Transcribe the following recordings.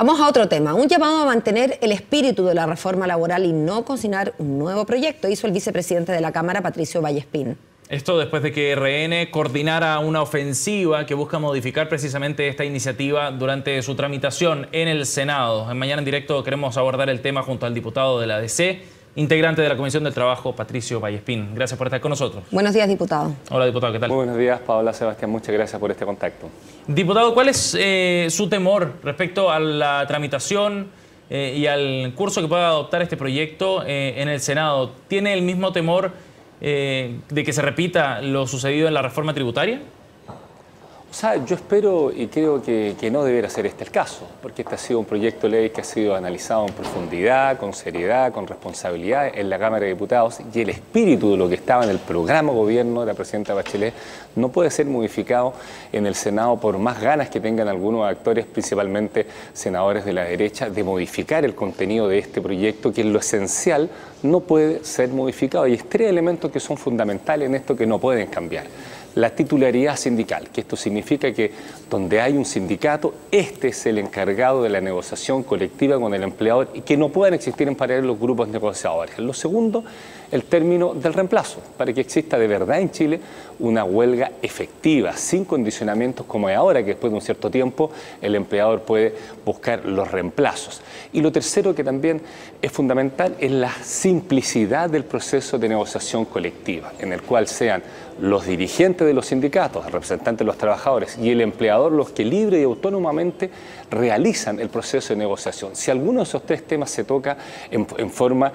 Vamos a otro tema. Un llamado a mantener el espíritu de la reforma laboral y no cocinar un nuevo proyecto, hizo el vicepresidente de la Cámara, Patricio Vallespín. Esto después de que RN coordinara una ofensiva que busca modificar precisamente esta iniciativa durante su tramitación en el Senado. En Mañana en Directo queremos abordar el tema junto al diputado de la DC, integrante de la Comisión del Trabajo, Patricio Vallespín. Gracias por estar con nosotros. Buenos días, diputado. Hola, diputado, ¿qué tal? Muy buenos días, Paola, Sebastián, muchas gracias por este contacto. Diputado, ¿cuál es su temor respecto a la tramitación y al curso que pueda adoptar este proyecto en el Senado? ¿Tiene el mismo temor de que se repita lo sucedido en la reforma tributaria? O sea, yo espero y creo que no deberá ser este el caso, porque este ha sido un proyecto de ley que ha sido analizado en profundidad, con seriedad, con responsabilidad en la Cámara de Diputados, y el espíritu de lo que estaba en el programa gobierno de la presidenta Bachelet no puede ser modificado en el Senado por más ganas que tengan algunos actores, principalmente senadores de la derecha, de modificar el contenido de este proyecto, que en lo esencial no puede ser modificado. Y hay tres elementos que son fundamentales en esto que no pueden cambiar. La titularidad sindical, que esto significa que donde hay un sindicato, este es el encargado de la negociación colectiva con el empleador y que no puedan existir en paralelo los grupos negociadores. Lo segundo, el término del reemplazo, para que exista de verdad en Chile una huelga efectiva, sin condicionamientos como es ahora, que después de un cierto tiempo el empleador puede buscar los reemplazos. Y lo tercero, que también es fundamental, es la simplicidad del proceso de negociación colectiva, en el cual sean los dirigentes de los sindicatos, el representante de los trabajadores y el empleador los que libre y autónomamente realizan el proceso de negociación. Si alguno de esos tres temas se toca en forma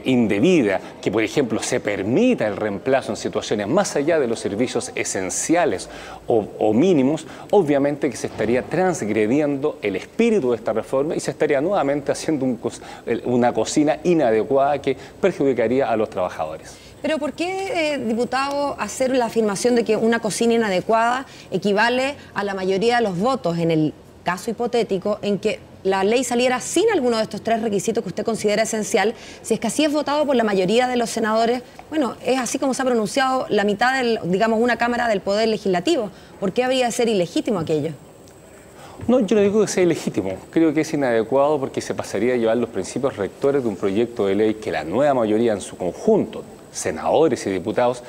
indebida, que por ejemplo se permita el reemplazo en situaciones más allá de los servicios esenciales o mínimos, obviamente que se estaría transgrediendo el espíritu de esta reforma y se estaría nuevamente haciendo una cocina inadecuada que perjudicaría a los trabajadores. Pero ¿por qué, diputado, hacer la afirmación de que una cocina inadecuada equivale a la mayoría de los votos en el caso hipotético en que la ley saliera sin alguno de estos tres requisitos que usted considera esencial? Si es que así es votado por la mayoría de los senadores, bueno, es así como se ha pronunciado la mitad digamos, una Cámara del Poder Legislativo. ¿Por qué habría de ser ilegítimo aquello? No, yo no digo que sea ilegítimo, creo que es inadecuado porque se pasaría a llevar los principios rectores de un proyecto de ley que la nueva mayoría en su conjunto, senadores y diputados,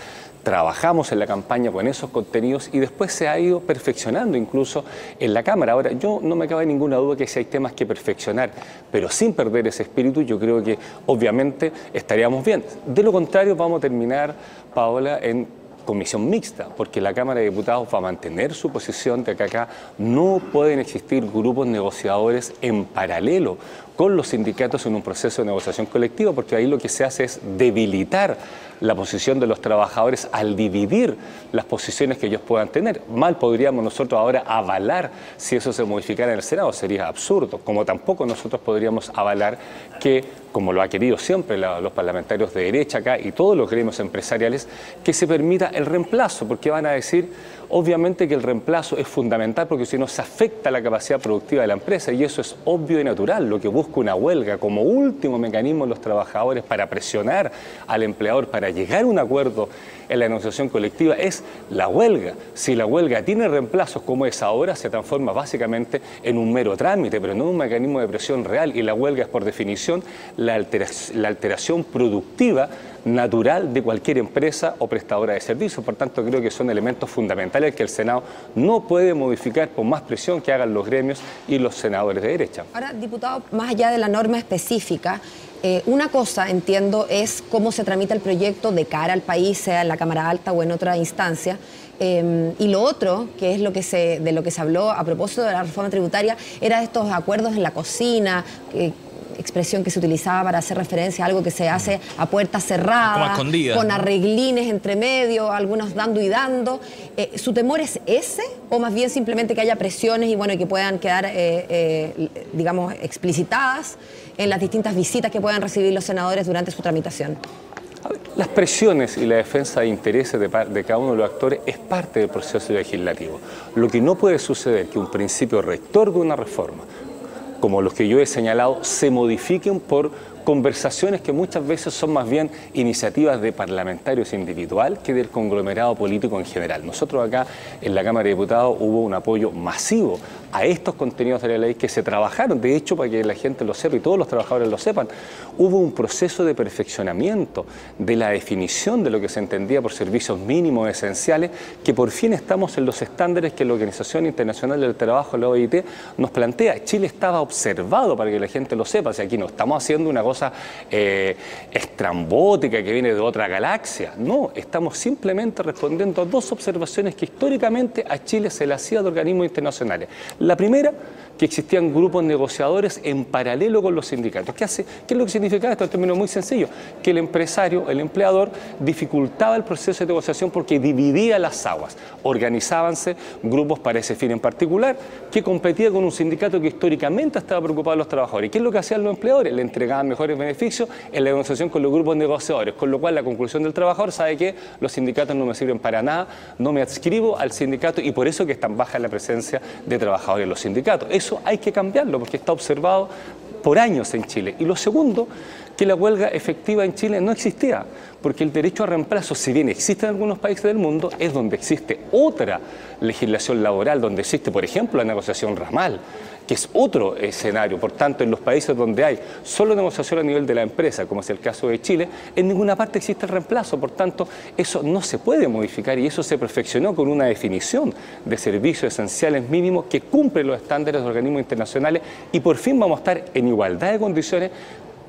trabajamos en la campaña con esos contenidos y después se ha ido perfeccionando incluso en la Cámara. Ahora, yo no me cabe ninguna duda que si hay temas que perfeccionar, pero sin perder ese espíritu, yo creo que obviamente estaríamos bien. De lo contrario, vamos a terminar, Paola, en comisión mixta, porque la Cámara de Diputados va a mantener su posición de que acá no pueden existir grupos negociadores en paralelo con los sindicatos en un proceso de negociación colectiva, porque ahí lo que se hace es debilitar la posición de los trabajadores al dividir las posiciones que ellos puedan tener. Mal podríamos nosotros ahora avalar si eso se modificara en el Senado, sería absurdo, como tampoco nosotros podríamos avalar que, como lo ha querido siempre los parlamentarios de derecha acá y todos los gremios empresariales, que se permita el reemplazo, porque van a decir obviamente que el reemplazo es fundamental porque si no se afecta la capacidad productiva de la empresa y eso es obvio y natural. Lo que busca una huelga como último mecanismo de los trabajadores para presionar al empleador para llegar a un acuerdo en la negociación colectiva es la huelga. Si la huelga tiene reemplazos como es ahora, se transforma básicamente en un mero trámite, pero no en un mecanismo de presión real, y la huelga es por definición la alteración productiva natural de cualquier empresa o prestadora de servicios. Por tanto, creo que son elementos fundamentales que el Senado no puede modificar por más presión que hagan los gremios y los senadores de derecha. Ahora, diputado, más allá de la norma específica, una cosa, entiendo, es cómo se tramita el proyecto de cara al país, sea en la Cámara Alta o en otra instancia. Y lo otro, que es de lo que se habló a propósito de la reforma tributaria, era de estos acuerdos en la cocina, expresión que se utilizaba para hacer referencia a algo que se hace a puertas cerradas, con arreglines entre medio, algunos dando y dando. ¿Su temor es ese o más bien simplemente que haya presiones y bueno, y que puedan quedar, digamos, explicitadas en las distintas visitas que puedan recibir los senadores durante su tramitación? Las presiones y la defensa de intereses de cada uno de los actores es parte del proceso legislativo. Lo que no puede suceder es que un principio rector de una reforma, como los que yo he señalado, se modifiquen por conversaciones que muchas veces son más bien iniciativas de parlamentarios individual que del conglomerado político en general. Nosotros acá en la Cámara de Diputados hubo un apoyo masivo a estos contenidos de la ley que se trabajaron. De hecho, para que la gente lo sepa y todos los trabajadores lo sepan, hubo un proceso de perfeccionamiento de la definición de lo que se entendía por servicios mínimos esenciales, que por fin estamos en los estándares que la Organización Internacional del Trabajo, la OIT, nos plantea. Chile estaba observado, para que la gente lo sepa. O sea, aquí no estamos haciendo una cosa estrambótica que viene de otra galaxia. No, estamos simplemente respondiendo a dos observaciones que históricamente a Chile se le hacía de organismos internacionales. La primera, que existían grupos negociadores en paralelo con los sindicatos. ¿Qué es lo que significaba esto? En términos muy sencillos, que el empresario, el empleador, dificultaba el proceso de negociación porque dividía las aguas. Organizábanse grupos para ese fin en particular, que competía con un sindicato que históricamente estaba preocupado de los trabajadores. ¿Y qué es lo que hacían los empleadores? Le entregaban mejores beneficios en la negociación con los grupos negociadores, con lo cual la conclusión del trabajador sabe que los sindicatos no me sirven para nada, no me adscribo al sindicato y por eso que es tan baja la presencia de trabajadores en los sindicatos. Eso hay que cambiarlo porque está observado por años en Chile. Y lo segundo, que la huelga efectiva en Chile no existía, porque el derecho a reemplazo, si bien existe en algunos países del mundo, es donde existe otra legislación laboral, donde existe, por ejemplo, la negociación ramal, que es otro escenario. Por tanto, en los países donde hay solo negociación a nivel de la empresa, como es el caso de Chile, en ninguna parte existe el reemplazo. Por tanto, eso no se puede modificar y eso se perfeccionó con una definición de servicios esenciales mínimos que cumple los estándares de organismos internacionales y por fin vamos a estar en igualdad de condiciones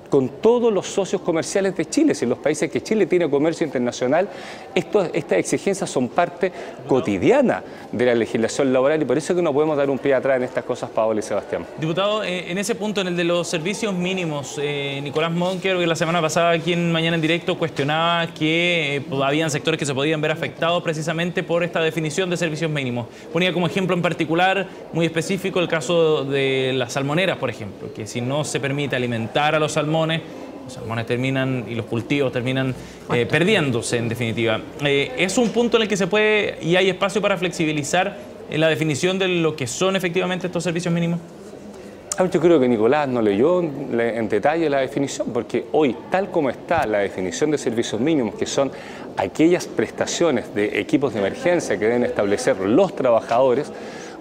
con todos los socios comerciales de Chile. Si en los países que Chile tiene comercio internacional, estas exigencias son parte cotidiana de la legislación laboral y por eso es que no podemos dar un pie atrás en estas cosas, Paola y Sebastián. Diputado, en ese punto, en el de los servicios mínimos, Nicolás Monker, que la semana pasada aquí en Mañana en Directo cuestionaba que habían sectores que se podían ver afectados precisamente por esta definición de servicios mínimos. Ponía como ejemplo en particular, muy específico, el caso de las salmoneras, por ejemplo, que si no se permite alimentar a los salmones terminan y los cultivos terminan perdiéndose en definitiva. ¿Es un punto en el que se puede y hay espacio para flexibilizar la definición de lo que son efectivamente estos servicios mínimos? Yo creo que Nicolás no leyó en detalle la definición, porque hoy, tal como está la definición de servicios mínimos, que son aquellas prestaciones de equipos de emergencia que deben establecer los trabajadores,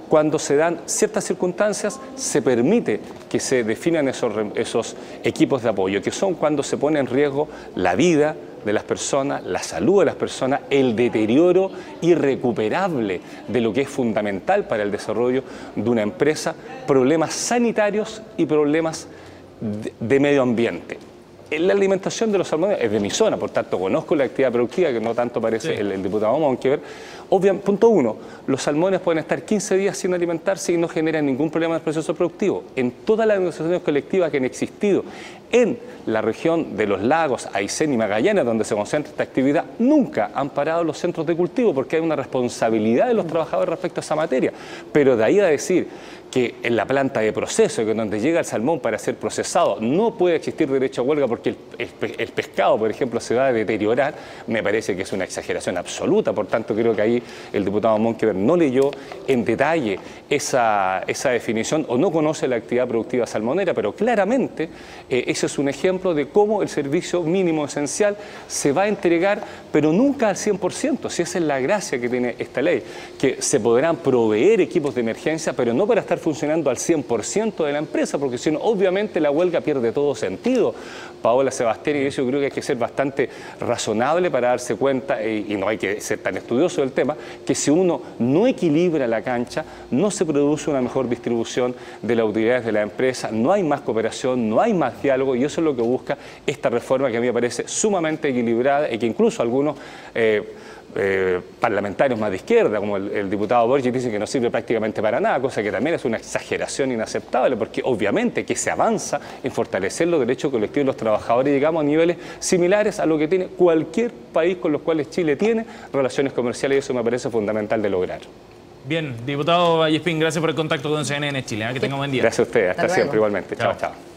cuando se dan ciertas circunstancias, se permite que se definan esos equipos de apoyo, que son cuando se pone en riesgo la vida de las personas, la salud de las personas, el deterioro irrecuperable de lo que es fundamental para el desarrollo de una empresa, problemas sanitarios y problemas de medio ambiente. La alimentación de los salmones es de mi zona, por tanto conozco la actividad productiva, que no tanto parece el diputado Monker. Obviamente, punto uno, los salmones pueden estar 15 días sin alimentarse y no generan ningún problema en el proceso productivo. En todas las negociaciones colectivas que han existido en la región de los lagos, Aysén y Magallanes, donde se concentra esta actividad, nunca han parado los centros de cultivo porque hay una responsabilidad de los trabajadores respecto a esa materia. Pero de ahí a decir que en la planta de proceso, que donde llega el salmón para ser procesado, no puede existir derecho a huelga porque el pescado, por ejemplo, se va a deteriorar, me parece que es una exageración absoluta. Por tanto, creo que ahí el diputado Monker no leyó en detalle esa definición o no conoce la actividad productiva salmonera, pero claramente ese es un ejemplo de cómo el servicio mínimo esencial se va a entregar, pero nunca al 100%. Si esa es la gracia que tiene esta ley, que se podrán proveer equipos de emergencia, pero no para estar funcionando al 100% de la empresa, porque si no, obviamente la huelga pierde todo sentido. Paola, Sebastián, y eso yo creo que hay que ser bastante razonable para darse cuenta, y no hay que ser tan estudioso del tema, que si uno no equilibra la cancha, no se produce una mejor distribución de las utilidades de la empresa, no hay más cooperación, no hay más diálogo, y eso es lo que busca esta reforma, que a mí me parece sumamente equilibrada y que incluso algunos parlamentarios más de izquierda, como el diputado Borges, dicen que no sirve prácticamente para nada, cosa que también es una exageración inaceptable, porque obviamente que se avanza en fortalecer los derechos colectivos de los trabajadores, llegamos a niveles similares a lo que tiene cualquier país con los cuales Chile tiene relaciones comerciales, y eso me parece fundamental de lograr. Bien, diputado Vallespín, gracias por el contacto con CNN Chile. Que tenga un buen día. Gracias a ustedes, hasta siempre igualmente. Chao, chao.